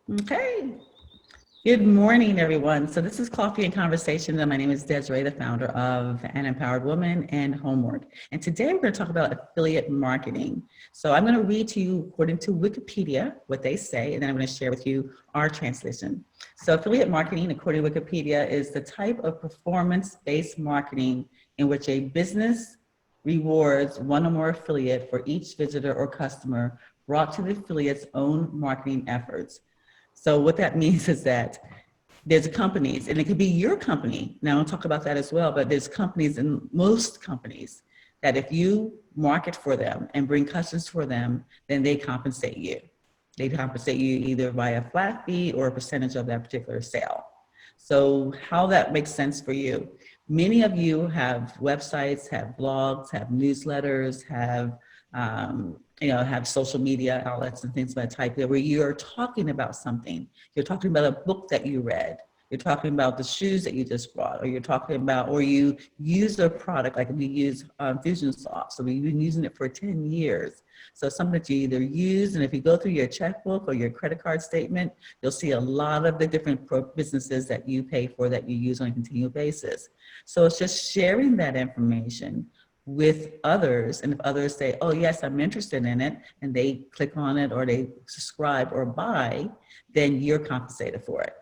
Okay. Good morning, everyone. So this is Coffee and Conversation, and my name is Desiree, the founder of An Empowered Woman and Homework. And today we're going to talk about affiliate marketing. So I'm going to read to you, according to Wikipedia, what they say, and then I'm going to share with you our translation. So affiliate marketing, according to Wikipedia, is the type of performance-based marketing in which a business rewards one or more affiliate for each visitor or customer brought to the affiliate's own marketing efforts. So what that means is that there's companies, and it could be your company. Now I'll talk about that as well, but there's companies, and most companies, that if you market for them and bring customers for them, then they compensate you. They compensate you either by a flat fee or a percentage of that particular sale. So how that makes sense for you. Many of you have websites, have blogs, have newsletters, have social media outlets and things of that type where you're talking about something. You're talking about a book that you read. You're talking about the shoes that you just bought, or you're talking about, or you use a product like we use Fusionsoft. So we've been using it for 10 years. So something that you either use, and if you go through your checkbook or your credit card statement, you'll see a lot of the different businesses that you pay for that you use on a continual basis. So it's just sharing that information with others. And if others say, oh yes, I'm interested in it, and they click on it or they subscribe or buy, then you're compensated for it.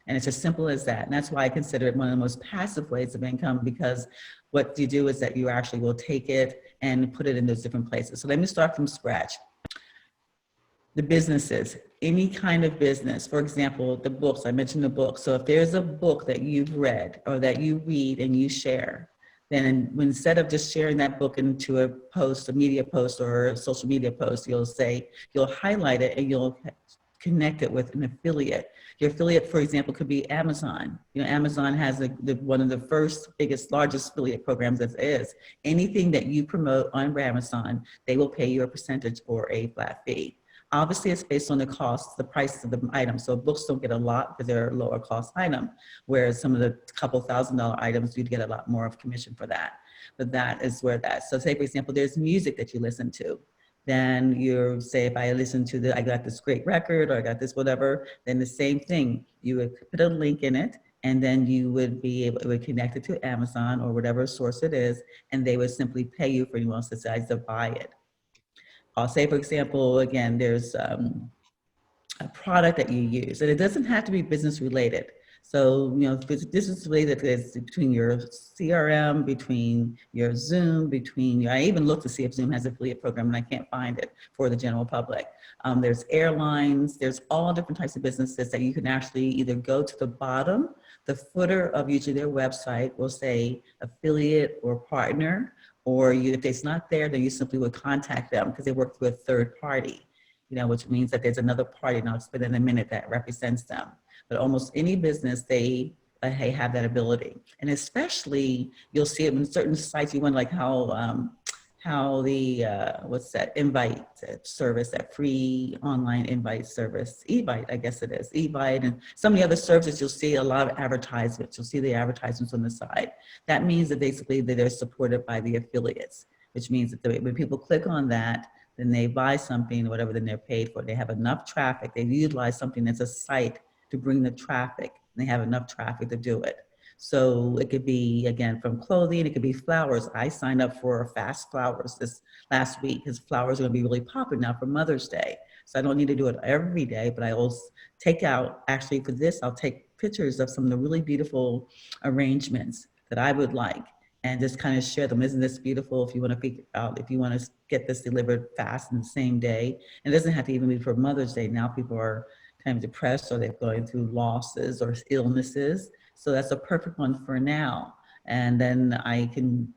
And it's as simple as that. And that's why I consider it one of the most passive ways of income, because what you do is that you actually will take it and put it in those different places. So let me start from scratch. The businesses, any kind of business, for example, the books, I mentioned the books. So if there's a book that you've read or that you read and you share, then instead of just sharing that book into a post, a media post or a social media post, you'll highlight it and you'll connect it with an affiliate. Your affiliate, for example, could be Amazon. Amazon has one of the first, biggest, largest affiliate programs that is. Anything that you promote on Amazon, they will pay you a percentage or a flat fee. Obviously, it's based on the cost, the price of the item. So books don't get a lot because they're a lower cost item, whereas some of the couple $1,000 items, you'd get a lot more of commission for that. But that is where that, so say for example, there's music that you listen to. Then you say, if I listen to I got this great record or I got this whatever, then the same thing, you would put a link in it, and then you would be able, it would connect it to Amazon or whatever source it is, and they would simply pay you for anyone else that decides to buy it. I'll say, for example, again, there's a product that you use, and it doesn't have to be business related. So, this is related is between your CRM, between your Zoom, I even looked to see if Zoom has an affiliate program and I can't find it for the general public. There's airlines, there's all different types of businesses that you can actually either go to the bottom, the footer of usually their website will say affiliate or partner, or if it's not there, then you simply would contact them because they work through a third party. Which means that there's another party, and I'll explain in a minute, that represents them. But almost any business, they have that ability. And especially, you'll see it in certain sites, you want like how the, what's that, invite service, that free online invite service, Evite, I guess it is, Evite, and some of the other services, you'll see a lot of advertisements. You'll see the advertisements on the side. That means that basically that they're supported by the affiliates, which means that when people click on that, then they buy something, whatever, then they're paid for. They have enough traffic. They utilize something that's a site to bring the traffic. And they have enough traffic to do it. So it could be, again, from clothing, it could be flowers. I signed up for Fast Flowers this last week because flowers are gonna be really popular now for Mother's Day. So I don't need to do it every day, but I will take out, actually for this, I'll take pictures of some of the really beautiful arrangements that I would like, and just kind of share them. Isn't this beautiful? If you want to figure out, if you want to get this delivered fast in the same day, and it doesn't have to even be for Mother's Day. Now people are kind of depressed, or they're going through losses or illnesses. So that's a perfect one for now. And then I can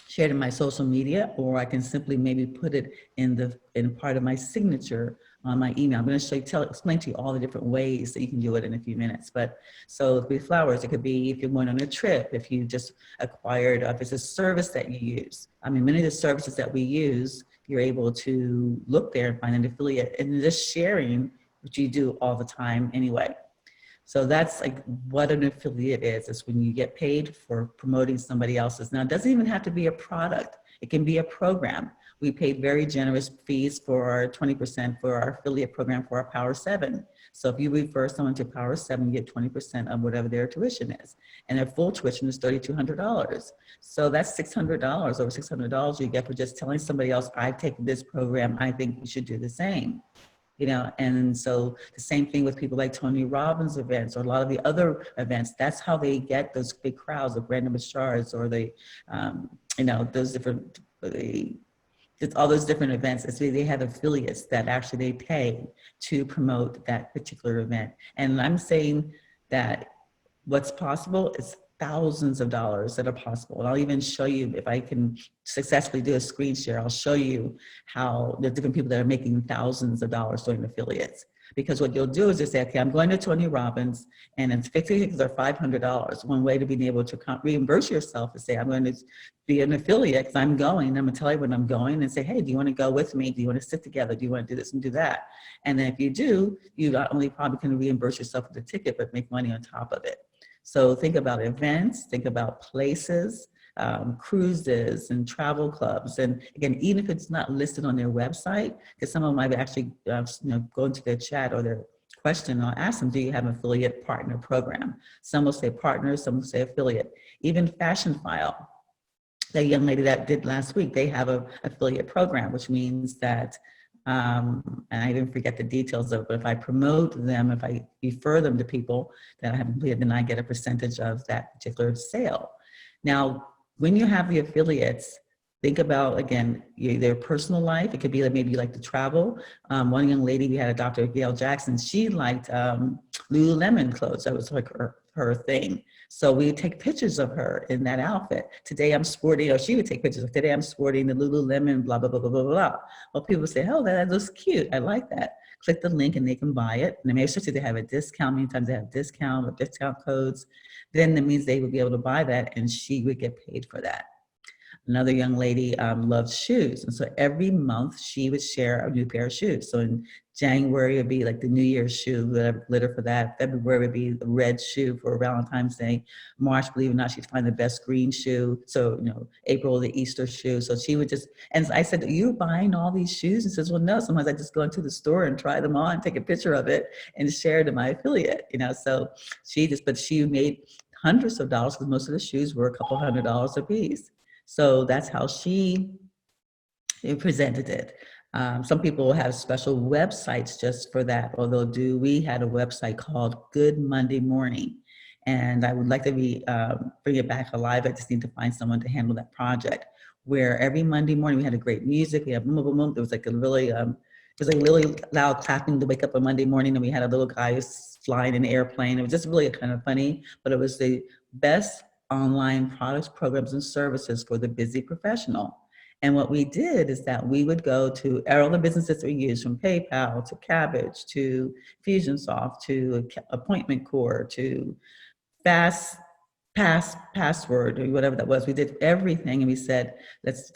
share it in my social media, or I can simply maybe put it in part of my signature on my email. I'm going to explain to you all the different ways that you can do it in a few minutes. But so with flowers, it could be if you're going on a trip, if you just acquired, if it's a service that you use. I mean, many of the services that we use, you're able to look there and find an affiliate, and just sharing, which you do all the time anyway. So that's like what an affiliate is when you get paid for promoting somebody else's. Now, it doesn't even have to be a product. It can be a program. we paid very generous fees for our 20% for our affiliate program for our Power 7. So if you refer someone to Power 7, you get 20% of whatever their tuition is. And their full tuition is $3,200. So that's $600, over $600 you get for just telling somebody else, I've taken this program, I think you should do the same. You know, and so the same thing with people like Tony Robbins events or a lot of the other events. That's how they get those big crowds of Brandon Bouchard's or the, you know, those different, it's all those different events. It's they have affiliates that actually they pay to promote that particular event. And I'm saying that what's possible is thousands of dollars that are possible. And I'll even show you, if I can successfully do a screen share, I'll show you how the different people that are making thousands of dollars doing affiliates. Because what you'll do is you say, okay, I'm going to Tony Robbins and it's 50 tickets are $500. One way to be able to reimburse yourself is say, I'm going to be an affiliate because I'm going. I'm going to tell you when I'm going and say, hey, do you want to go with me? Do you want to sit together? Do you want to do this and do that? And then if you do, you not only probably can reimburse yourself with the ticket, but make money on top of it. So think about events, think about places, cruises and travel clubs. And again, even if it's not listed on their website, because someone might actually you know, go into their chat or their question, I'll ask them, do you have an affiliate partner program? Some will say partner, some will say affiliate. Even Fashion File, the young lady that did last week, they have an affiliate program, which means that and I even forget the details of it, but if I promote them, if I refer them to people that I have completed, then I get a percentage of that particular sale. Now, when you have the affiliates, think about, again, their personal life. It could be like maybe you like to travel. One young lady, we had a Dr. Gail Jackson, she liked Lululemon clothes. That was like her thing. So we would take pictures of her in that outfit. Today I'm sporting, or she would take pictures of, today I'm sporting the Lululemon, blah, blah, blah, blah, blah, blah. Well, people say, oh, that looks cute. I like that. Click the link and they can buy it. And maybe especially they have a discount. Many times they have discount or discount codes. Then that means they would be able to buy that and she would get paid for that. Another young lady loves shoes. And so every month she would share a new pair of shoes. So in January would be like the New Year's shoe, glitter for that. February would be the red shoe for Valentine's Day. March, believe it or not, she'd find the best green shoe. So, you know, April, the Easter shoe. So she would just, and I said, are you buying all these shoes? And she says, well, no, sometimes I just go into the store and try them on, take a picture of it and share it to my affiliate, you know. So she just, but she made hundreds of dollars because most of the shoes were a couple $100 a piece. So that's how she presented it. Some people have special websites just for that, or they'll do, we had a website called Good Monday Morning. And I would like to bring it back alive. I just need to find someone to handle that project, where every Monday morning we had a great music. We had boom, boom, boom. There was like a really, it was like really loud clapping to wake up on Monday morning. And we had a little guy flying an airplane. It was just really kind of funny, but it was the best online products, programs, and services for the busy professional. And what we did is that we would go to all the businesses that we use, from PayPal to Kabbage to Fusionsoft to Appointment Core to Password or whatever that was. We did everything, and we said,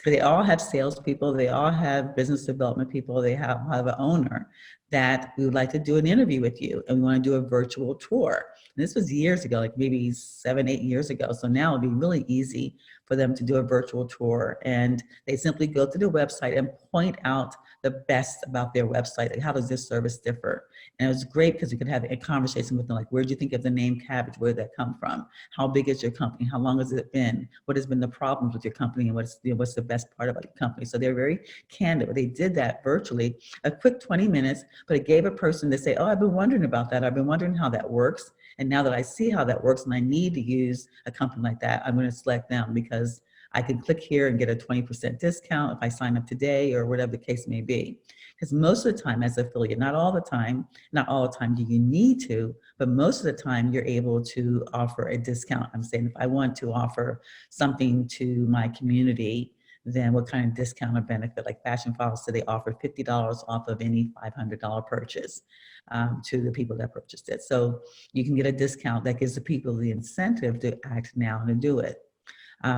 they all have salespeople, they all have business development people, they have an owner that we would like to do an interview with you, and we want to do a virtual tour. And this was years ago, like maybe 7, 8 years ago. So now it'd be really easy for them to do a virtual tour, and they simply go to the website and point out the best about their website. Like, how does this service differ? And it was great because you could have a conversation with them, like, where did you think of the name Kabbage? Where did that come from? How big is your company? How long has it been? What has been the problems with your company? And what's the best part about your company? So they're very candid. But they did that virtually, a quick 20 minutes, but it gave a person to say, oh, I've been wondering about that. I've been wondering how that works. And now that I see how that works and I need to use a company like that, I'm going to select them because I can click here and get a 20% discount if I sign up today or whatever the case may be. Because most of the time as an affiliate, not all the time do you need to, but most of the time you're able to offer a discount. I'm saying if I want to offer something to my community, then what kind of discount or benefit? Like Fashion File said, they offer $50 off of any $500 purchase to the people that purchased it. So you can get a discount that gives the people the incentive to act now and to do it.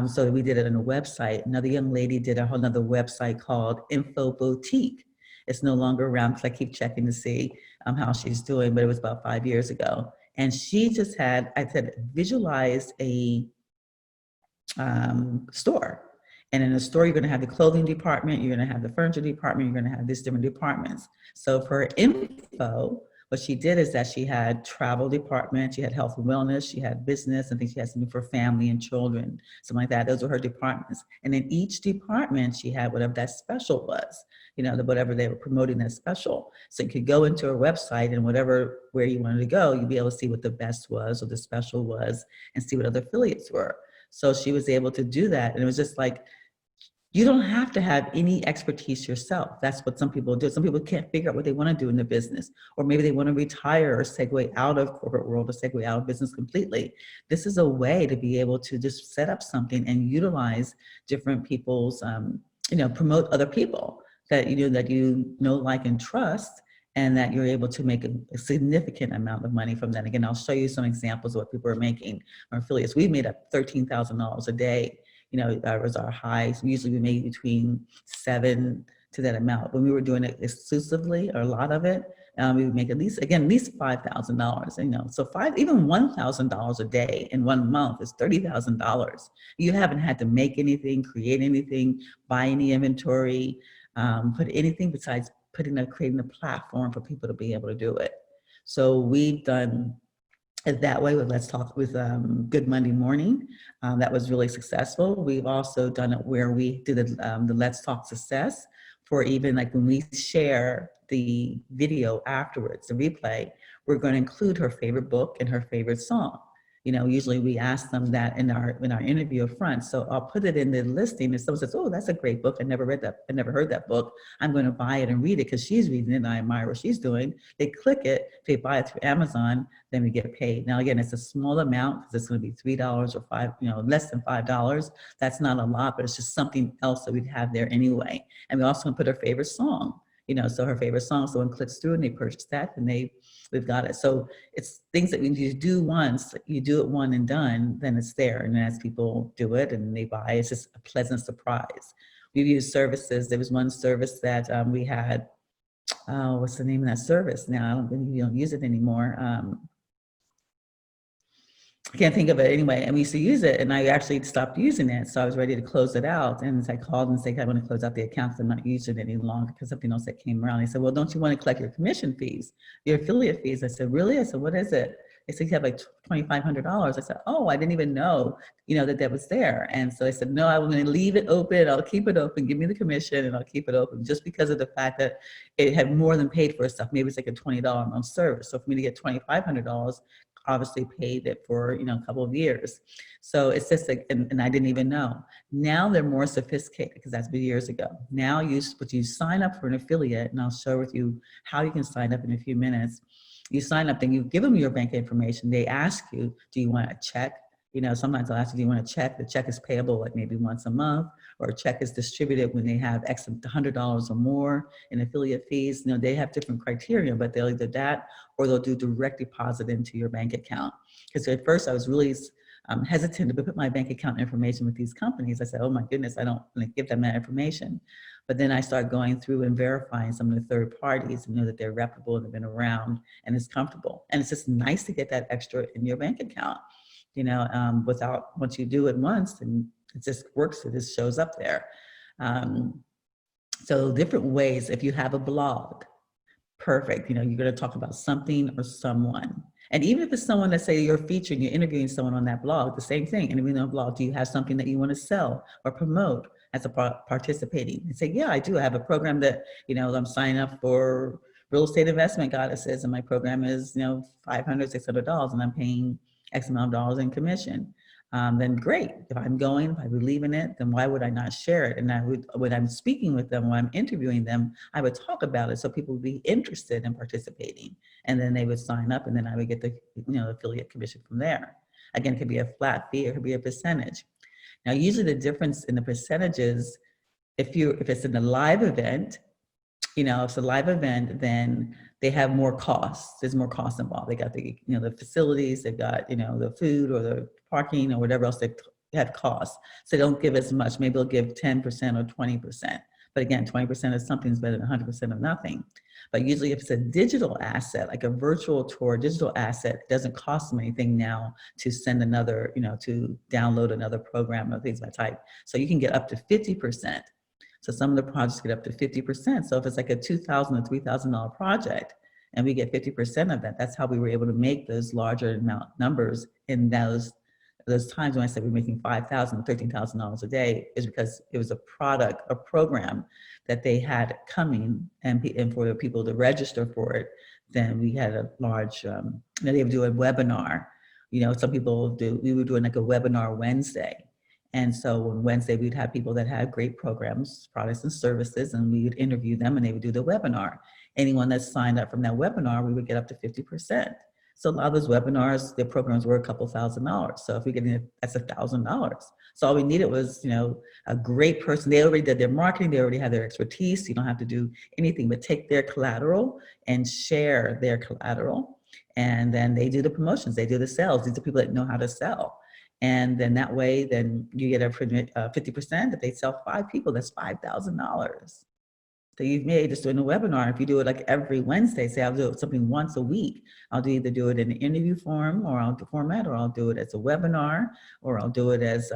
So we did it on a website. Another young lady did a whole other website called Info Boutique. It's no longer around because I keep checking to see how she's doing, but it was about 5 years ago. And she just had, I said, visualize a store. And in a store, you're going to have the clothing department, you're going to have the furniture department, you're going to have these different departments. So for info, what she did is that she had travel department, she had health and wellness, she had business, I think she had something for family and children, something like that. Those were her departments. And in each department, she had whatever that special was, whatever they were promoting as special. So you could go into her website and where you wanted to go, you'd be able to see what the best was or the special was and see what other affiliates were. So she was able to do that. And it was just like, you don't have to have any expertise yourself. That's what some people do. Some people can't figure out what they want to do in their business, or maybe they want to retire or segue out of corporate world or segue out of business completely. This is a way to be able to just set up something and utilize different people's, promote other people that like, and trust, and that you're able to make a significant amount of money from that. Again, I'll show you some examples of what people are making. Our affiliates, we made up $13,000 a day. That was our highs. Usually we made between 7 to that amount. When we were doing it exclusively, or a lot of it, we would make at least $5,000. So even $1,000 a day in 1 month is $30,000. You haven't had to make anything, create anything, buy any inventory, put anything besides creating a platform for people to be able to do it. So we've done it that way with Let's Talk with Good Monday Morning. That was really successful. We've also done it where we did the Let's Talk Success for even like when we share the video afterwards, the replay, we're going to include her favorite book and her favorite song. Usually we ask them that in our interview up front. So I'll put it in the listing. If someone says, "Oh, that's a great book. I never read that. I never heard that book. I'm going to buy it and read it because she's reading it and I admire what she's doing." They click it. If they buy it through Amazon, then we get paid. Now, again, it's a small amount because it's going to be $3 or less than $5. That's not a lot, but it's just something else that we'd have there anyway. And we also going to put her favorite song. So her favorite song, someone clicks through and they purchase that and we've got it. So it's things that when you do once, you do it one and done, then it's there. And as people do it and they buy, it's just a pleasant surprise. We've used services. There was one service that we had, what's the name of that service? Now, we don't use it anymore. I can't think of it anyway. And we used to use it and I actually stopped using it. So I was ready to close it out. And I called and said, I want to close out the account because I'm not using it any longer because something else that came around. They said, well, don't you want to collect your commission fees, your affiliate fees? I said, really? I said, what is it? They said, you have like $2,500. I said, oh, I didn't even know, that was there. And so I said, no, I'm going to leave it open. I'll keep it open. Give me the commission and I'll keep it open just because of the fact that it had more than paid for itself. Maybe it's like a $20 a month service. So for me to get $2,500, obviously paid it for a couple of years. So it's just like, and I didn't even know. Now they're more sophisticated because that's been years ago. Now you sign up for an affiliate, and I'll share with you how you can sign up in a few minutes. You sign up, then you give them your bank information. They ask you, do you want a check? Sometimes they'll ask you, do you want a check? The check is payable like maybe once a month, or a check is distributed when they have X $100 or more in affiliate fees. They have different criteria, but they'll either that or they'll do direct deposit into your bank account. Because at first I was really hesitant to put my bank account information with these companies. I said, oh my goodness, I don't want to give them that information. But then I started going through and verifying some of the third parties and know that they're reputable and they've been around and it's comfortable. And it's just nice to get that extra in your bank account. Once you do it once, and it just works, it just shows up there. So different ways, if you have a blog, perfect. You're going to talk about something or someone. And even if it's someone that say you're featuring, you're interviewing someone on that blog, the same thing. Interviewing on a blog, do you have something that you want to sell or promote as a participating? And say, yeah, I do. I have a program that, I'm signing up for Real Estate Investment Goddesses, and my program is, $500, $600, and I'm paying X amount of dollars in commission. Then great. If I'm going, if I believe in it, then why would I not share it? And when I'm speaking with them, when I'm interviewing them, I would talk about it so people would be interested in participating. And then they would sign up and then I would get the affiliate commission from there. Again, it could be a flat fee, or it could be a percentage. Now, usually the difference in the percentages, if it's in a live event, if it's a live event, then they have more costs. There's more costs involved. They got the facilities, they've got, the food or the parking or whatever else they have costs. So they don't give as much. Maybe they'll give 10% or 20%. But again, 20% of something is better than 100% of nothing. But usually if it's a digital asset, like a virtual tour, digital asset, it doesn't cost them anything now to send another, to download another program or things of that type. So you can get up to 50%. So some of the projects get up to 50%. So if it's like a $2,000 or $3,000 project and we get 50% of that, that's how we were able to make those larger numbers in those times when I said we're making $5,000, $13,000 a day, is because it was a product, a program that they had coming, and for people to register for it, then we had a large, they would do a webinar. Some people we were doing like a webinar Wednesday. And so on Wednesday, we'd have people that had great programs, products and services, and we would interview them and they would do the webinar. Anyone that signed up from that webinar, we would get up to 50%. So a lot of those webinars, their programs were a couple $1,000s. So if we're getting it, that's $1,000. So all we needed was, a great person. They already did their marketing. They already had their expertise. You don't have to do anything but take their collateral and share their collateral. And then they do the promotions. They do the sales. These are people that know how to sell. And then that way, then you get a 50%. If they sell 5 people, that's $5,000. So you've made just doing a webinar. If you do it like every Wednesday, say I'll do something once a week, I'll either do it in an interview form or I'll do it as a webinar, or I'll do it as,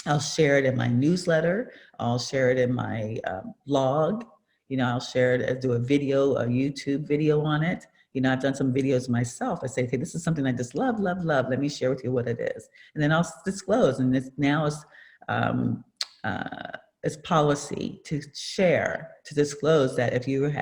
I'll share it in my newsletter. I'll share it in my blog. I'll share it, do a YouTube video on it. I've done some videos myself. I say, hey, this is something I just love, love, love. Let me share with you what it is. And then I'll disclose. And it's policy to share, to disclose that if you're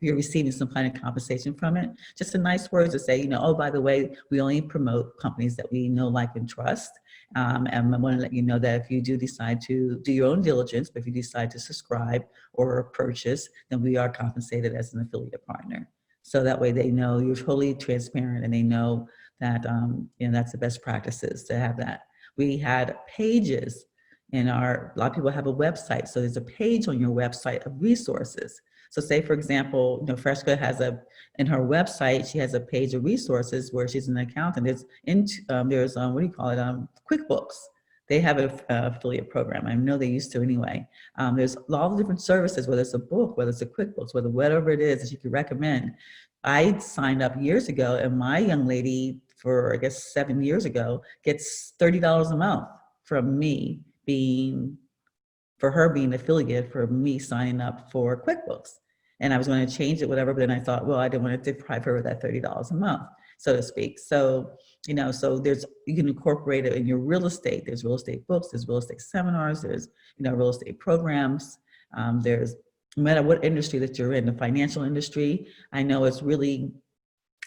receiving some kind of compensation from it, just a nice word to say, oh, by the way, we only promote companies that we know, like, and trust. And I want to let you know that if you do decide to do your own diligence, but if you decide to subscribe or purchase, then we are compensated as an affiliate partner. So that way they know you're totally transparent and they know that that's the best practices to have that. We had pages a lot of people have a website. So there's a page on your website of resources. So say, for example, Freshca has in her website, she has a page of resources where she's an accountant. There's QuickBooks. They have an affiliate program. I know they used to anyway. There's a lot of different services, whether it's a book, whether it's a QuickBooks, whatever it is that you could recommend. I signed up years ago, and my young lady, for I guess 7 years ago, gets $30 a month from me, being affiliate, for me signing up for QuickBooks. And I was going to change it, whatever, but then I thought, well, I didn't want to deprive her of that $30 a month, so to speak. So, so you can incorporate it in your real estate. There's real estate books, there's real estate seminars, there's, real estate programs. There's, no matter what industry that you're in, the financial industry, I know it's really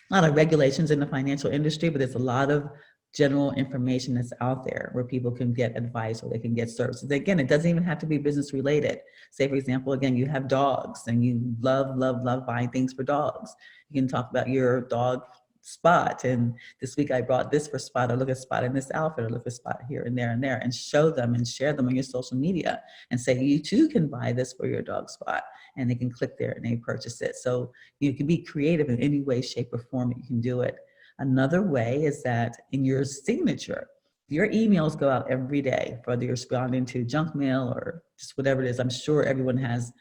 a lot of regulations in the financial industry, but there's a lot of general information that's out there where people can get advice or they can get services. Again, it doesn't even have to be business related. Say, for example, again, you have dogs and you love, love, love buying things for dogs. You can talk about your dog Spot, and this week I brought this for Spot. I look at Spot in this outfit, I look at Spot here and there, and show them and share them on your social media and say, you too can buy this for your dog Spot, and they can click there and they purchase it. So you can be creative in any way, shape, or form that you can do it. Another way is that in your signature, your emails go out every day, whether you're responding to junk mail or just whatever it is. I'm sure everyone has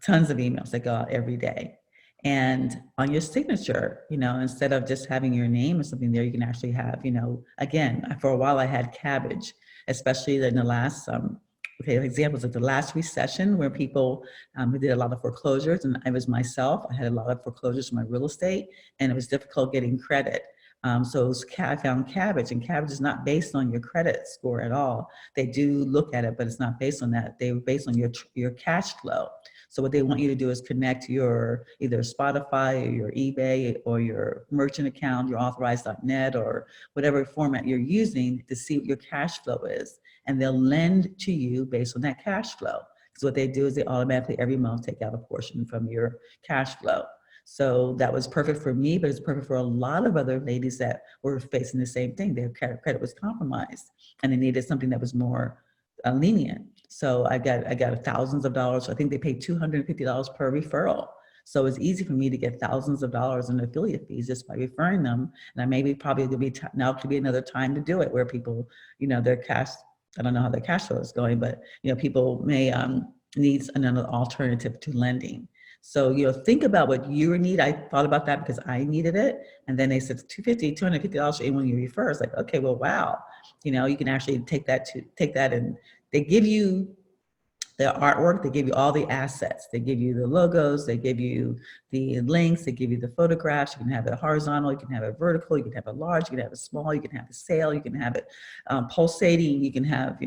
tons of emails that go out every day. And on your signature, instead of just having your name or something there, you can actually have, again, for a while I had Kabbage, especially in the last, examples of the last recession where people we did a lot of foreclosures, and I was myself. I had a lot of foreclosures in my real estate, and it was difficult getting credit. So I found Kabbage, and Kabbage is not based on your credit score at all. They do look at it, but it's not based on that. They're based on your cash flow. So what they want you to do is connect your either Spotify or your eBay or your merchant account, your authorized.net or whatever format you're using to see what your cash flow is. And they'll lend to you based on that cash flow. Because what they do is they automatically every month take out a portion from your cash flow. So that was perfect for me, but it's perfect for a lot of other ladies that were facing the same thing. Their credit was compromised and they needed something that was more lenient. So I got thousands of dollars. I think they paid $250 per referral. So it's easy for me to get thousands of dollars in affiliate fees just by referring them. And I maybe probably now could be another time to do it where people, their cash I don't know how their cash flow is going, but people may need another alternative to lending. So, think about what you need. I thought about that because I needed it. And then they said $250 for anyone you refer. It's like, okay, well, wow. You can actually take that and they give you the artwork, they give you all the assets. They give you the logos, they give you the links, they give you the photographs. You can have it horizontal, you can have it vertical, you can have it large, you can have it small, you can have it sail, you can have it pulsating, you can have,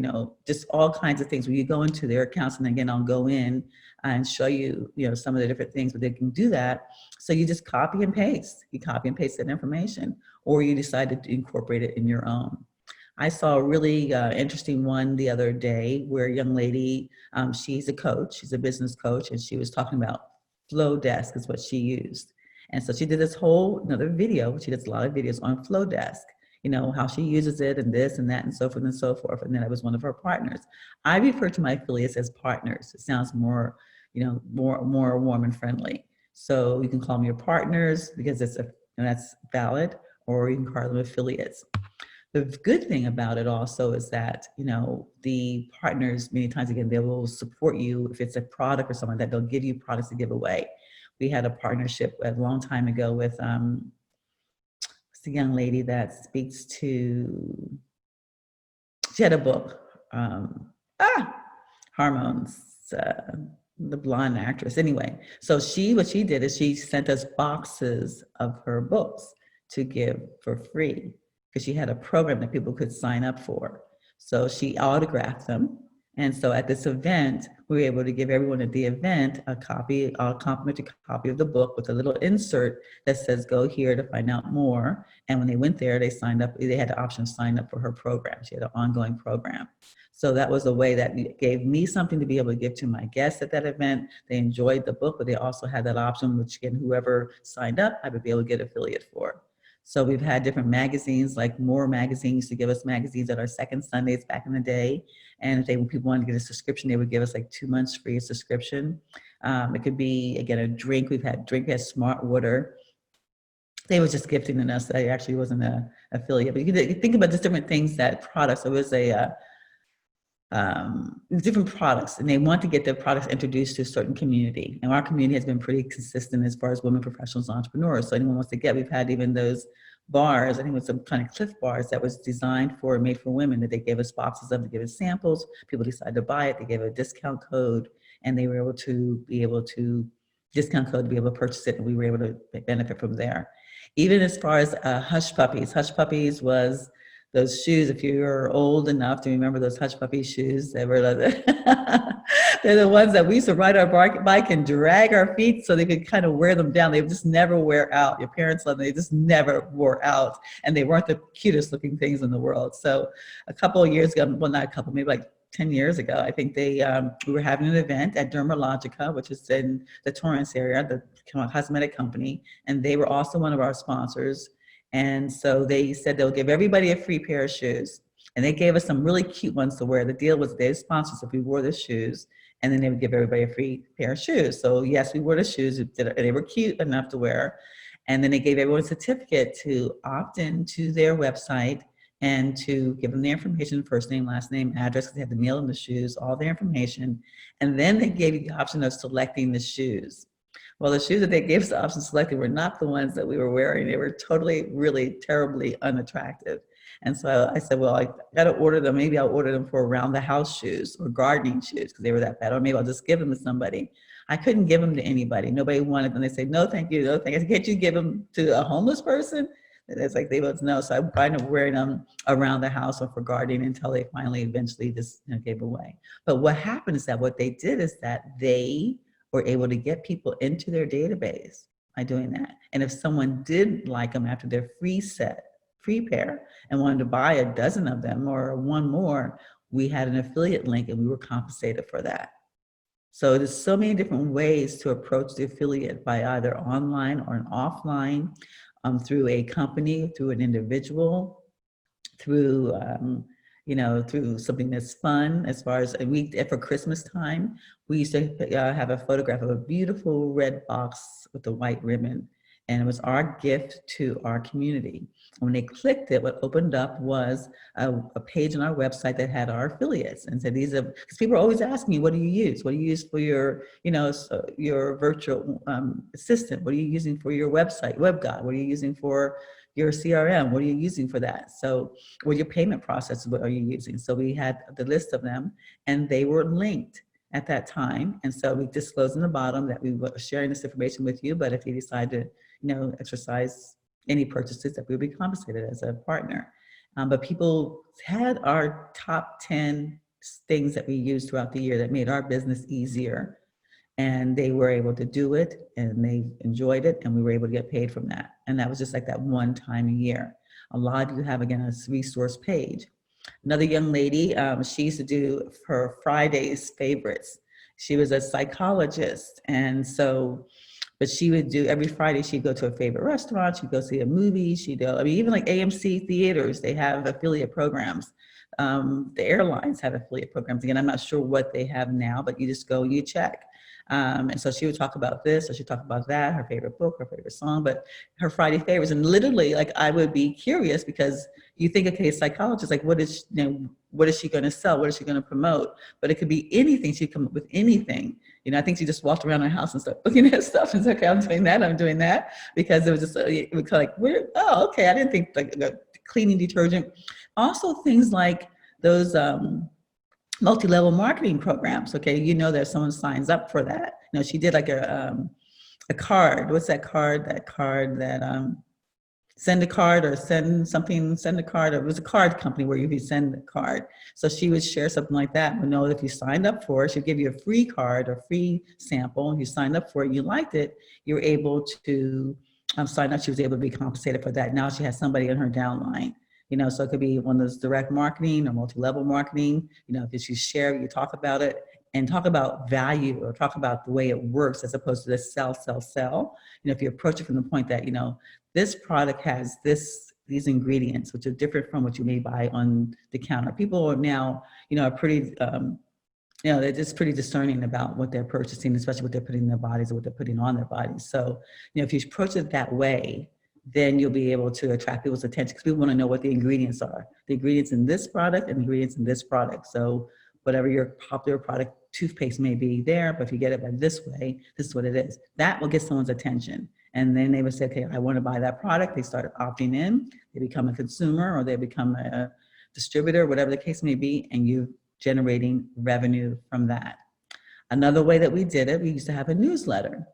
just all kinds of things. When you go into their accounts, and again, I'll go in and show you, some of the different things, but they can do that. So you just copy and paste. You copy and paste that information, or you decide to incorporate it in your own. I saw a really interesting one the other day where a young lady, she's a coach, she's a business coach, and she was talking about Flowdesk is what she used. And so she did this whole another video, she does a lot of videos on Flowdesk, how she uses it and this and that and so forth and so forth. And then I was one of her partners. I refer to my affiliates as partners. It sounds more, more warm and friendly. So you can call me your partners because that's valid, or you can call them affiliates. The good thing about it also is that, the partners, many times again, they will support you. If it's a product or something that they'll give you products to give away. We had a partnership a long time ago with the young lady that speaks to, she had a book, Hormones, the blonde actress. Anyway, so what she did is she sent us boxes of her books to give for free, because she had a program that people could sign up for. So she autographed them. And so at this event, we were able to give everyone at the event a complimentary copy of the book with a little insert that says, go here to find out more. And when they went there, they signed up, they had the option to sign up for her program. She had an ongoing program. So that was a way that gave me something to be able to give to my guests at that event. They enjoyed the book, but they also had that option, which again, whoever signed up, I would be able to get affiliate for. So we've had different magazines, like More Magazine used to give us magazines at our second Sundays back in the day. And when people wanted to get a subscription, they would give us like 2 months free subscription. It could be, again, a drink. We had Smart Water. They were just gifting us. That actually wasn't an affiliate. But you can think about just different things, that products. It was different products, and they want to get their products introduced to a certain community. And our community has been pretty consistent as far as women professionals, entrepreneurs. So anyone wants to get, we've had even those bars, I think it was some kind of Cliff bars that was designed for, made for women, that they gave us boxes of, to give us samples. People decided to buy it. They gave a discount code, and they were able to discount code to be able to purchase it, and we were able to benefit from there. Even as far as Hush Puppies. Hush Puppies was those shoes, if you're old enough to remember those Hush Puppy shoes, they were they're the ones that we used to ride our bike and drag our feet so they could kind of wear them down. They would just never wear out. Your parents loved them, they just never wore out. And they weren't the cutest looking things in the world. So a couple of years ago, well, not a couple, maybe like 10 years ago, I think we were having an event at Dermalogica, which is in the Torrance area, the cosmetic company, and they were also one of our sponsors. And so they said they'll give everybody a free pair of shoes. And they gave us some really cute ones to wear. The deal was they sponsors if we wore the shoes, and then they would give everybody a free pair of shoes. So yes, we wore the shoes, they were cute enough to wear. And then they gave everyone a certificate to opt in to their website and to give them their information, first name, last name, address, because they had to mail them the shoes, all their information. And then they gave you the option of selecting the shoes. Well, the shoes that they gave us the option selected were not the ones that we were wearing. They were totally, really terribly unattractive. And so I said, well, I got to order them. Maybe I'll order them for around the house shoes or gardening shoes because they were that bad. Or maybe I'll just give them to somebody. I couldn't give them to anybody. Nobody wanted them. They said, no, thank you. No, thank you. I said, can't you give them to a homeless person? It's like they would know. So I ended up wearing them around the house or for gardening until they finally eventually just gave away. But what happened is that what they did is that they were able to get people into their database by doing that. And if someone did like them after their free pair, and wanted to buy a dozen of them or one more, we had an affiliate link and we were compensated for that. So there's so many different ways to approach the affiliate, by either online or an offline, through a company, through an individual, through through something that's fun. As far as for Christmas time, we used to have a photograph of a beautiful red box with a white ribbon. and it was our gift to our community. When they clicked it, what opened up was a page on our website that had our affiliates and said, these are, because people are always asking me, what do you use? What do you use for your, your virtual assistant? What are you using for your website, WebGuide? What are you using for your CRM? What are you using for that? So, what your payment process, what are you using? So we had the list of them, and they were linked at that time. And so we disclosed in the bottom that we were sharing this information with you, but if you decide to, exercise any purchases, that we would be compensated as a partner. But people had our top 10 things that we used throughout the year that made our business easier. And they were able to do it, and they enjoyed it, and we were able to get paid from that. And that was just like that one time a year. A lot of you have, again, a resource page. Another young lady, she used to do her Fridays favorites. She was a psychologist, and so, but she would do every Friday, she'd go to a favorite restaurant, she'd go see a movie, even like AMC theaters, they have affiliate programs. The airlines have affiliate programs. Again, I'm not sure what they have now, but you just go and you check. And so she would talk about this, or she'd talk about that, her favorite book, her favorite song, but her Friday favorites. And literally, like, I would be curious, because you think, okay, a psychologist, like, what is she going to sell? What is she going to promote? But it could be anything. She'd come up with anything. I think she just walked around her house and started looking at stuff and said, okay, I'm doing that, because it was just, it was kind of like, okay, I didn't think like cleaning detergent. Also things like those, multi-level marketing programs. Okay, that someone signs up for that. She did like a card. What's that card? That card that send a card or send something, send a card. Or it was a card company where you could send a card. So she would share something like that. We know if you signed up for it, she'd give you a free card or free sample. You signed up for it, you liked it, you're able to sign up. She was able to be compensated for that. Now she has somebody in her downline. So it could be one of those direct marketing or multi-level marketing, if you share, you talk about it and talk about value, or talk about the way it works, as opposed to this sell. If you approach it from the point that, this product has these ingredients, which are different from what you may buy on the counter. People are now, are pretty, they're just pretty discerning about what they're purchasing, especially what they're putting in their bodies or what they're putting on their bodies. So, if you approach it that way, then you'll be able to attract people's attention, because people want to know what the ingredients are. The ingredients in this product and the ingredients in this product. So whatever your popular product, toothpaste may be there, but if you get it by this way, this is what it is. That will get someone's attention. And then they would say, okay, I want to buy that product. They started opting in, they become a consumer, or they become a distributor, whatever the case may be, and you're generating revenue from that. Another way that we did it, we used to have a newsletter.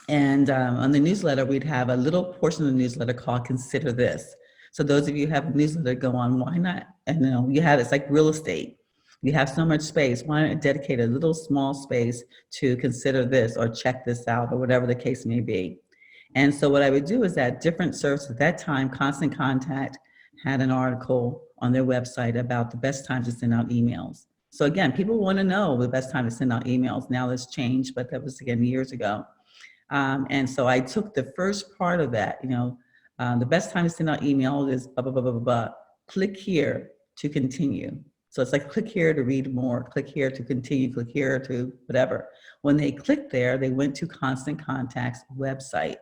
And on the newsletter, we'd have a little portion of the newsletter called Consider This. So those of you who have a newsletter, go on, why not? And you have, it's like real estate. You have so much space, why not dedicate a little small space to consider this or check this out, or whatever the case may be. And so what I would do is that different services at that time, Constant Contact had an article on their website about the best times to send out emails. So again, people want to know the best time to send out emails. Now that's changed, but that was, again, years ago. And so I took the first part of that, the best time to send out email is blah, blah, blah, blah, blah, blah. Click here to continue. So it's like, click here to read more, click here to continue, click here to whatever. When they clicked there, they went to Constant Contact's website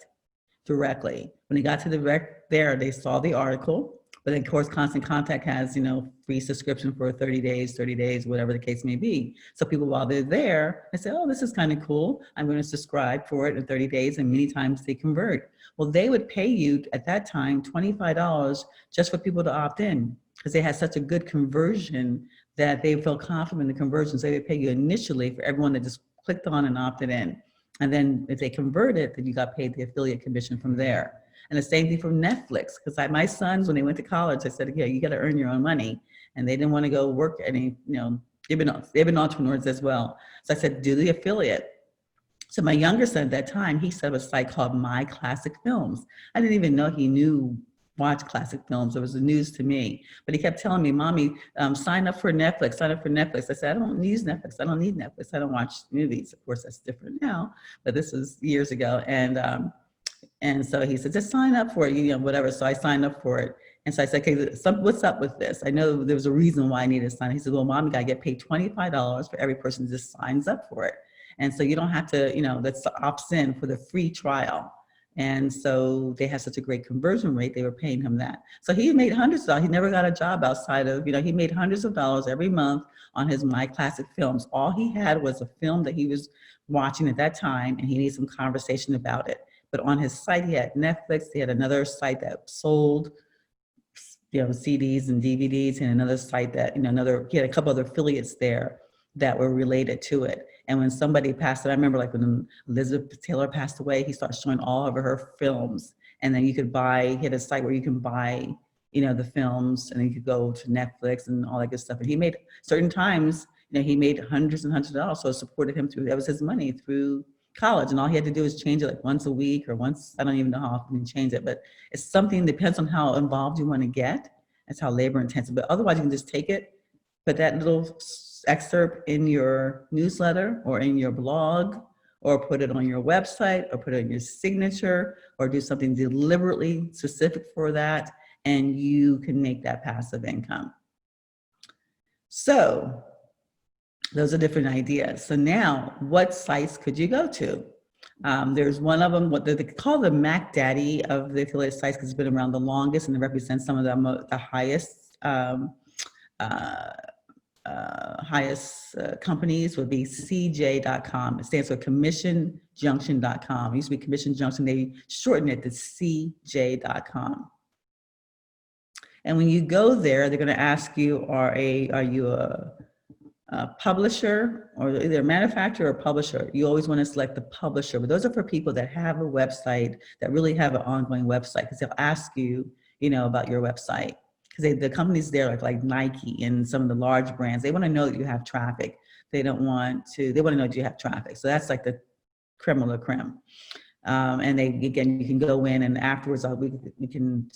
directly. When they got to there, they saw the article, but of course, Constant Contact has, free subscription for 30 days, whatever the case may be. So people, while they're there, they say, oh, this is kind of cool. I'm going to subscribe for it in 30 days. And many times they convert. Well, they would pay you at that time, $25 just for people to opt in, because they had such a good conversion that they felt confident in the conversions. They would pay you initially for everyone that just clicked on and opted in. And then if they converted, then you got paid the affiliate commission from there. And the same thing from Netflix, because my sons, when they went to college, I said, yeah, you got to earn your own money. And they didn't want to go work any, they've been entrepreneurs as well. So I said, do the affiliate. So my younger son at that time, he set up a site called My Classic Films. I didn't even know he watched classic films. It was the news to me. But he kept telling me, Mommy, sign up for Netflix, sign up for Netflix. I said, I don't use Netflix. I don't need Netflix. I don't watch movies. Of course, that's different now, but this was years ago. And so he said, just sign up for it, whatever. So I signed up for it. And so I said, okay, what's up with this? I know there was a reason why I needed to sign. He said, well, Mom, you got to get paid $25 for every person who just signs up for it. And so you don't have to, that's opts in for the free trial. And so they had such a great conversion rate, they were paying him that. So he made hundreds of dollars. He never got a job outside of, he made hundreds of dollars every month on his My Classic Films. All he had was a film that he was watching at that time, and he needed some conversation about it. But on his site, he had Netflix, he had another site that sold CDs and DVDs, and another site that, he had a couple other affiliates there that were related to it. And when somebody passed it, I remember like when Elizabeth Taylor passed away, he started showing all of her films. And then he had a site where you can buy, the films, and then you could go to Netflix and all that good stuff. And he made certain times, he made hundreds and hundreds of dollars. So it supported him that was his money through college. And all he had to do is change it like once a week or once, I don't even know how often he changed it, but it's something, depends on how involved you want to get. That's how labor intensive, but otherwise you can just take it, put that little excerpt in your newsletter or in your blog, or put it on your website, or put it in your signature, or do something deliberately specific for that, and you can make that passive income. So those are different ideas. So now, what sites could you go to? There's one of them, what they call the Mac Daddy of the affiliate sites, because it's been around the longest and it represents some of the highest companies would be CJ.com. It stands for CommissionJunction.com. It used to be Commission Junction. They shortened it to CJ.com. And when you go there, they're going to ask you, are you a publisher, or either a manufacturer or publisher? You always want to select the publisher, but those are for people that have a website, that really have an ongoing website, because they'll ask you, about your website. Because the companies there, like Nike and some of the large brands, they want to know that you have traffic. They want to know that you have traffic. So that's like the creme de la creme. And you can go in, and afterwards I can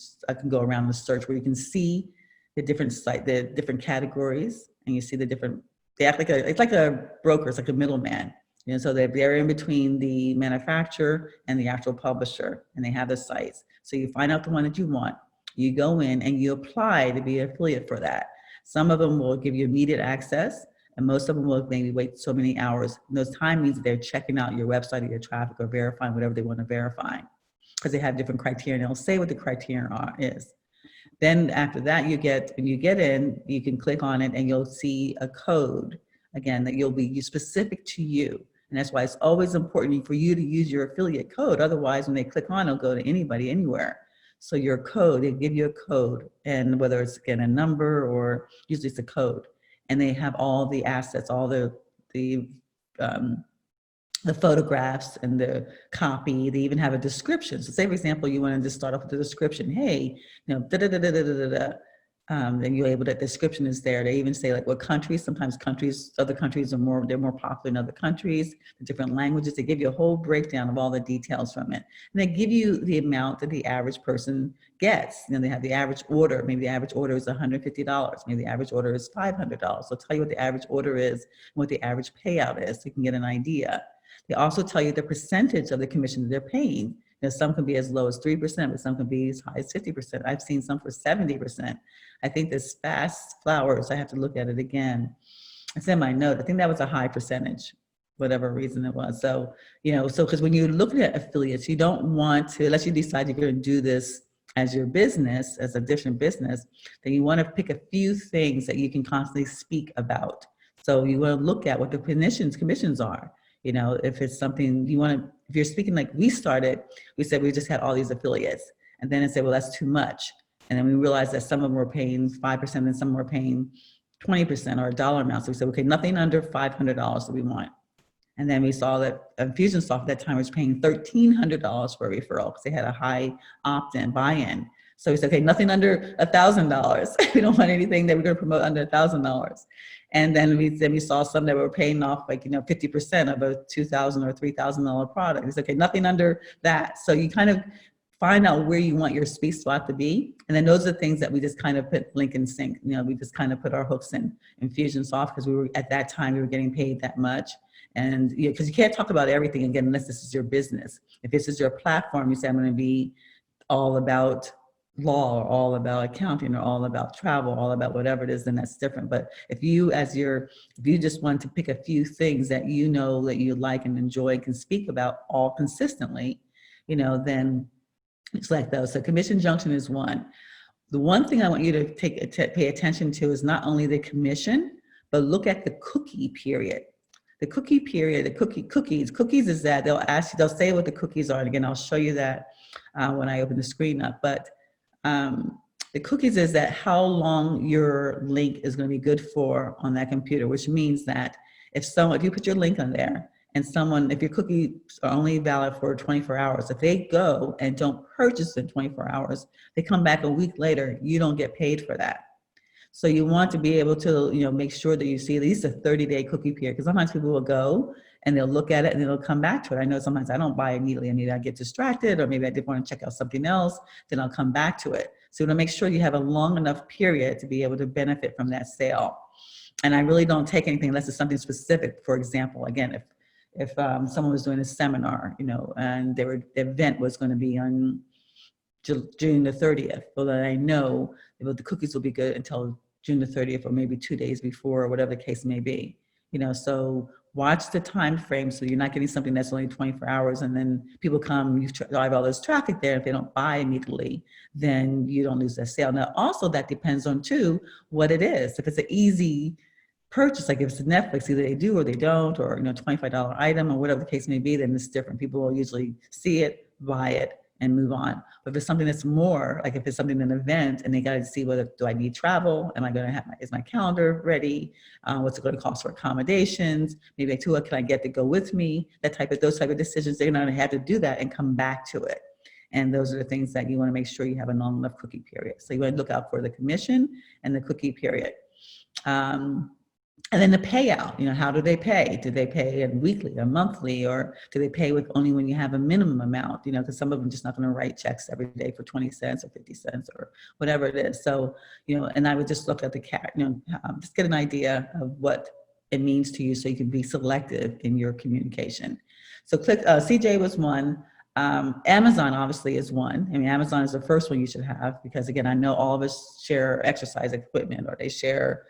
go around the search where you can see the different categories, and you see the different. They act like it's like a broker. It's like a middleman. So they're in between the manufacturer and the actual publisher, and they have the sites. So you find out the one that you want. You go in and you apply to be an affiliate for that. Some of them will give you immediate access, and most of them will maybe wait so many hours. And those time means that they're checking out your website or your traffic, or verifying whatever they want to verify, because they have different criteria, and they'll say what the criteria is. Then after that, when you get in, you can click on it and you'll see a code, again, that you'll be specific to you. And that's why it's always important for you to use your affiliate code. Otherwise, when they click on, it'll go to anybody, anywhere. So your code, they give you a code, and whether it's, again, a number or usually it's a code, and they have all the assets, all the photographs and the copy. They even have a description. So say, for example, you want to just start off with the description. Hey, then you're able, that description is there. They even say like what countries, sometimes other countries they're more popular in other countries, the different languages. They give you a whole breakdown of all the details from it. And they give you the amount that the average person gets. They have the average order. Maybe the average order is $150. Maybe the average order is $500. So they'll tell you what the average order is and what the average payout is, so you can get an idea. They also tell you the percentage of the commission that they're paying. Some can be as low as 3%, but some can be as high as 50%. I've seen some for 70%. I think this Fast Flowers, I have to look at it again. It's in my note. I think that was a high percentage, whatever reason it was. So, because when you're looking at affiliates, you don't want to, unless you decide you're going to do this as your business, as a different business, then you want to pick a few things that you can constantly speak about. So you want to look at what the commissions are. If it's something if you're speaking, like we said we just had all these affiliates, and then it said, well, that's too much. And then we realized that some of them were paying 5% and some were paying 20% or a dollar amount. So we said, okay, nothing under $500 that we want. And then we saw that Infusionsoft at that time was paying $1,300 for a referral, because they had a high opt-in, buy-in. So we said, okay, nothing under $1,000. We don't want anything that we're going to promote under $1,000. And then we saw some that were paying off 50% of a $2,000 or $3,000 product. We said, okay, nothing under that. So you kind of find out where you want your sweet spot to be. And then those are the things that we just kind of put link and sync. We just kind of put our hooks in Infusionsoft, because at that time we were getting paid that much. And because you can't talk about everything, again, unless this is your business. If this is your platform, you say, I'm going to be all about law, or all about accounting, or all about travel, all about whatever it is, then that's different. But if you just want to pick a few things that that you like and enjoy and can speak about all consistently, then select those. So commission junction is one. The one thing I want you to pay attention to is not only the commission, but look at the cookie period. The cookie period, cookies is that they'll say what the cookies are. And again, I'll show you that when I open the screen up. But the cookies is that how long your link is going to be good for on that computer, which means that if you put your link on there and if your cookies are only valid for 24 hours, if they go and don't purchase in 24 hours, they come back a week later, you don't get paid for that. So you want to be able to, make sure that you see at least a 30-day cookie period, because sometimes people will go and they'll look at it and they'll come back to it. I know sometimes I don't buy immediately. Maybe I get distracted, or maybe I did want to check out something else, then I'll come back to it. So to make sure you have a long enough period to be able to benefit from that sale. And I really don't take anything unless it's something specific. For example, again, if someone was doing a seminar, and the event was going to be on June the 30th, well, then I know the cookies will be good until June the 30th, or maybe 2 days before, or whatever the case may be. So watch the time frame so you're not getting something that's only 24 hours and then people come, you drive all this traffic there. If they don't buy immediately, then you don't lose that sale. Now, also that depends on too, what it is. If it's an easy purchase, like if it's Netflix, either they do or they don't, or $25 item or whatever the case may be, then it's different. People will usually see it, buy it, and move on. But if it's something that's more, like if it's something, an event, and they got to see do I need travel? Am I going to have is my calendar ready? What's it going to cost for accommodations? Maybe who can I get to go with me? Those type of decisions, they're going to have to do that and come back to it. And those are the things that you want to make sure you have a long enough cookie period. So you want to look out for the commission and the cookie period. And then the payout, how do they pay? Do they pay weekly or monthly, or do they pay with only when you have a minimum amount? Because some of them just not going to write checks every day for 20 cents or 50 cents or whatever it is. So, and I would just look at just get an idea of what it means to you so you can be selective in your communication. So CJ was one. Amazon obviously is one. I mean, Amazon is the first one you should have, because again, I know all of us share exercise equipment, or they share,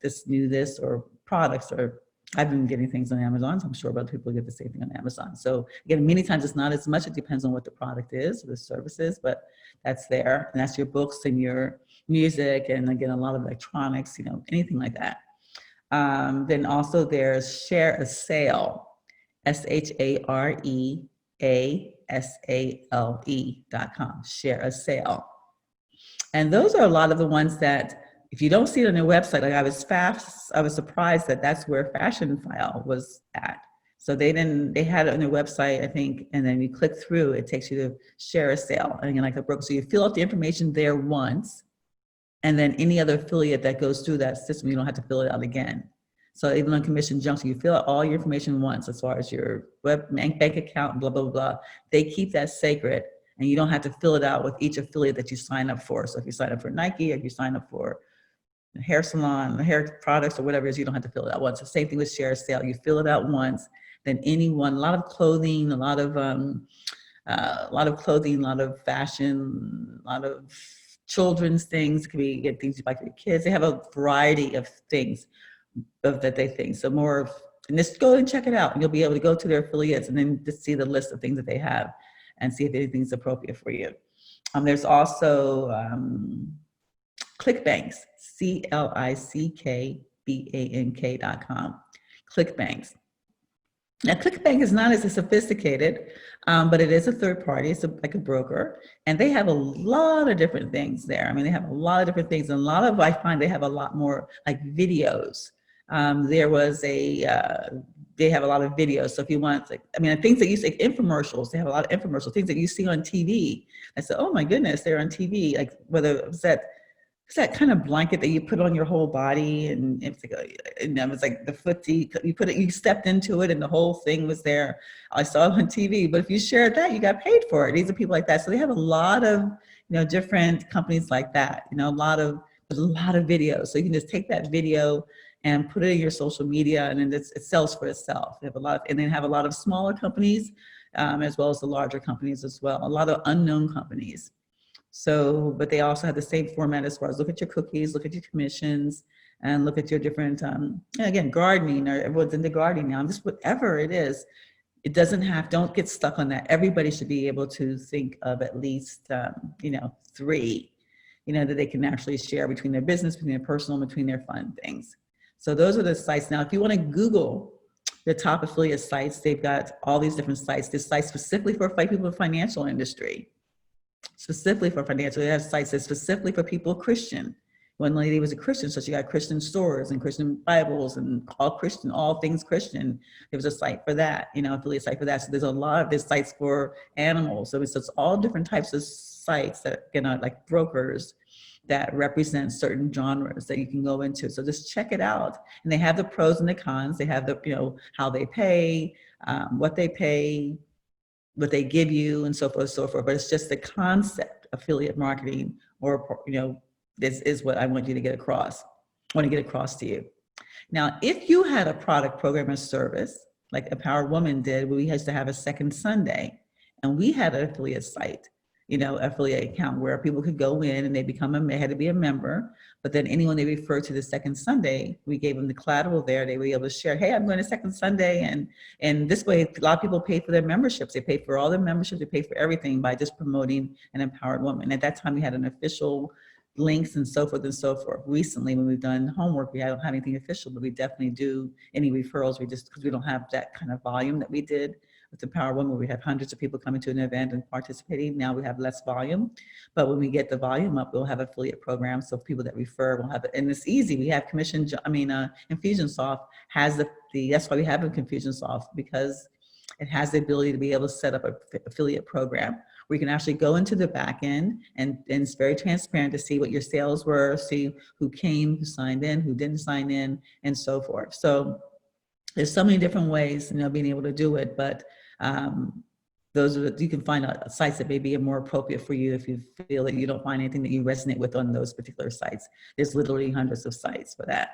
this or products, or I've been getting things on Amazon, so I'm sure other people get the same thing on Amazon. So again, many times it's not as much, it depends on what the product is, or the service is, but that's there. And that's your books and your music, and again, a lot of electronics, anything like that. Then also there's Share a Sale, ShareASale.com, Share a Sale. And those are a lot of the ones that, if you don't see it on their website, like I was surprised that that's where Fashion File was at. So they had it on their website, I think, and then you click through, it takes you to Share a Sale. And again, like a broker, so you fill out the information there once, and then any other affiliate that goes through that system, you don't have to fill it out again. So even on Commission Junction, you fill out all your information once, as far as your bank account, blah, blah, blah. They keep that sacred, and you don't have to fill it out with each affiliate that you sign up for. So if you sign up for Nike, or if you sign up for a hair salon, hair products, or whatever it is, you don't have to fill it out once. The same thing with Share a Sale. You fill it out once, then a lot of clothing, a lot of fashion, a lot of children's things. It could be things you buy for your kids. They have a variety of things that they think. So and just go and check it out, and you'll be able to go to their affiliates and then just see the list of things that they have and see if anything's appropriate for you. There's also ClickBanks, ClickBank.com. ClickBanks. Now, ClickBank is not as sophisticated, but it is a third party. It's like a broker, and they have a lot of different things there. I mean, they have a lot of different things, and I find they have a lot more like videos. They have a lot of videos. So if you want, things that you see, infomercials, they have a lot of infomercials, things that you see on TV. I said, oh my goodness, they're on TV. Like whether it's that kind of blanket that you put on your whole body, and it's like the footsie, you stepped into it and the whole thing was there. I saw it on TV, but if you shared that, you got paid for it. These are people like that. So they have a lot of, different companies like that, a lot of videos. So you can just take that video and put it in your social media, and then it sells for itself. They have and they have a lot of smaller companies, as well as the larger companies as well, a lot of unknown companies. So, but they also have the same format as far as look at your cookies, look at your commissions, and look at your different, again, gardening, or everyone's into gardening now, just whatever it is, It doesn't have, don't get stuck on that. Everybody should be able to think of at least, you know, 3, you know, that they can actually share between their business, between their personal, between their fun things. So those are the sites. Now, if you want to Google the top affiliate sites, they've got all these different sites. This site specifically for people in the financial industry, specifically for financial. They have sites that's specifically for people Christian. One lady was a Christian, so she got Christian stores and Christian Bibles and all Christian, all things Christian. There was a site for that, you know, affiliate site for that. So there's a lot of, there's sites for animals. So it's just all different types of sites that, you know, like brokers that represent certain genres that you can go into. So just check it out. And they have the pros and the cons. They have the, you know, how they pay, what they pay, what they give you, and so forth and so forth. But it's just the concept, affiliate marketing, or, you know, this is what I want you to get across. I want to get across to you. Now, if you had a product, program, or service, like Empowered Woman did, we used to have a second Sunday, and we had an affiliate site, you know, affiliate account where people could go in and they become a, they had to be a member, but then anyone they referred to the second Sunday, we gave them the collateral there. They were able to share, hey, I'm going to second Sunday. And this way, a lot of people pay for their memberships. They pay for all their memberships. They pay for everything by just promoting an Empowered Woman. At that time, we had an official links and so forth and so forth. Recently, when we've done homework, we don't have anything official, but we definitely do any referrals. We just, because we don't have that kind of volume that we did with the Empowered Woman, we have hundreds of people coming to an event and participating. Now we have less volume, but when we get the volume up, we'll have affiliate programs. So people that refer will have it, and it's easy. We have Infusionsoft has the that's why we have a Infusionsoft, because it has the ability to be able to set up an affiliate program. We can actually go into the back end, and it's very transparent to see what your sales were, see who came, who signed in, who didn't sign in, and so forth. So there's so many different ways, you know, being able to do it, but those are you can find sites that may be more appropriate for you if you feel that you don't find anything that you resonate with on those particular sites. There's literally hundreds of sites for that.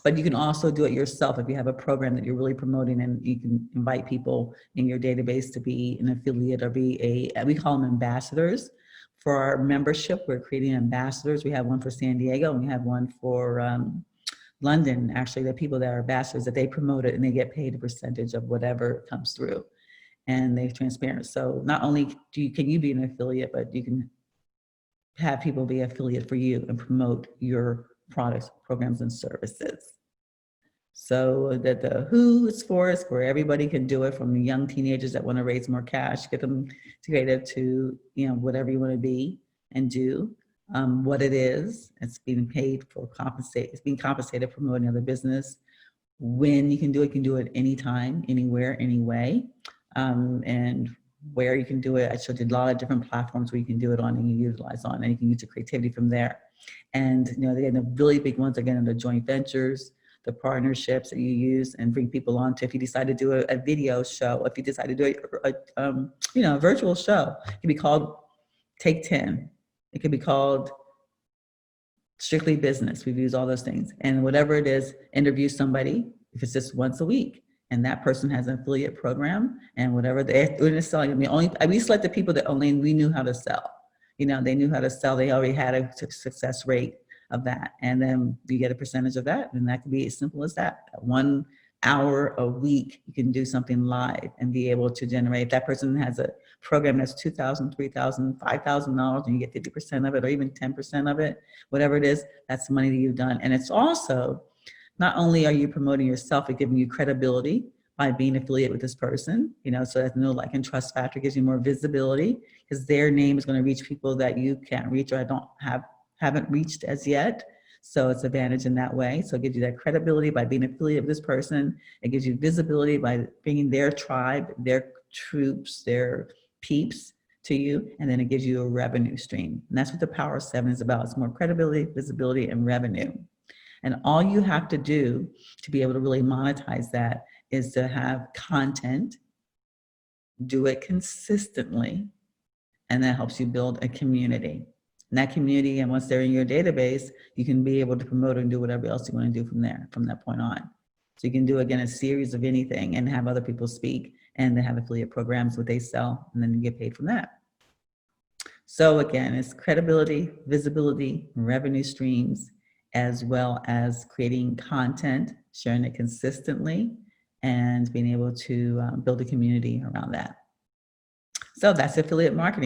But you can also do it yourself if you have a program that you're really promoting, and you can invite people in your database to be an affiliate or be we call them ambassadors. For our membership, we're creating ambassadors. We have one for San Diego, and we have one for London, actually. The people that are ambassadors, that they promote it and they get paid a percentage of whatever comes through, and they're transparent. So not only can you be an affiliate, but you can have people be affiliate for you and promote your products, programs, and services. So that the who is for is where everybody can do it, from the young teenagers that want to raise more cash, get them creative to, you know, whatever you want to be and do. What it is, it's being paid for, it's being compensated for promoting other business. When you can do it anytime, anywhere, anyway. And where you can do it, I showed you a lot of different platforms where you can do it on and you utilize on, and you can use the creativity from there. And, you know, again, the really big ones are getting the joint ventures, the partnerships that you use and bring people on to. If you decide to do a video show, if you decide to do a virtual show, it can be called Take 10. It could be called Strictly Business. We've used all those things. And whatever it is, interview somebody, if it's just once a week, and that person has an affiliate program, and whatever they're selling. I mean, we selected people that only we knew how to sell. You know, they knew how to sell. They already had a success rate of that. And then you get a percentage of that. And that could be as simple as that. 1 hour a week, you can do something live and be able to generate. If that person has a program that's $2,000, $3,000, $5,000, and you get 50% of it, or even 10% of it, whatever it is, that's the money that you've done. And it's also, not only are you promoting yourself, it's giving you credibility by being affiliated with this person, you know, so that no like and trust factor gives you more visibility, because their name is going to reach people that you can't reach or haven't reached as yet. So it's advantage in that way. So it gives you that credibility by being affiliated with this person. It gives you visibility by bringing their tribe, their troops, their peeps to you. And then it gives you a revenue stream. And that's what the Power of 7 is about. It's more credibility, visibility, and revenue. And all you have to do to be able to really monetize that is to have content, do it consistently, and that helps you build a community. And that community, and once they're in your database, you can be able to promote and do whatever else you want to do from there, from that point on. So you can do, again, a series of anything and have other people speak, and they have affiliate programs what they sell, and then you get paid from that. So again, it's credibility, visibility, revenue streams, as well as creating content, sharing it consistently, and being able to build a community around that. So that's affiliate marketing.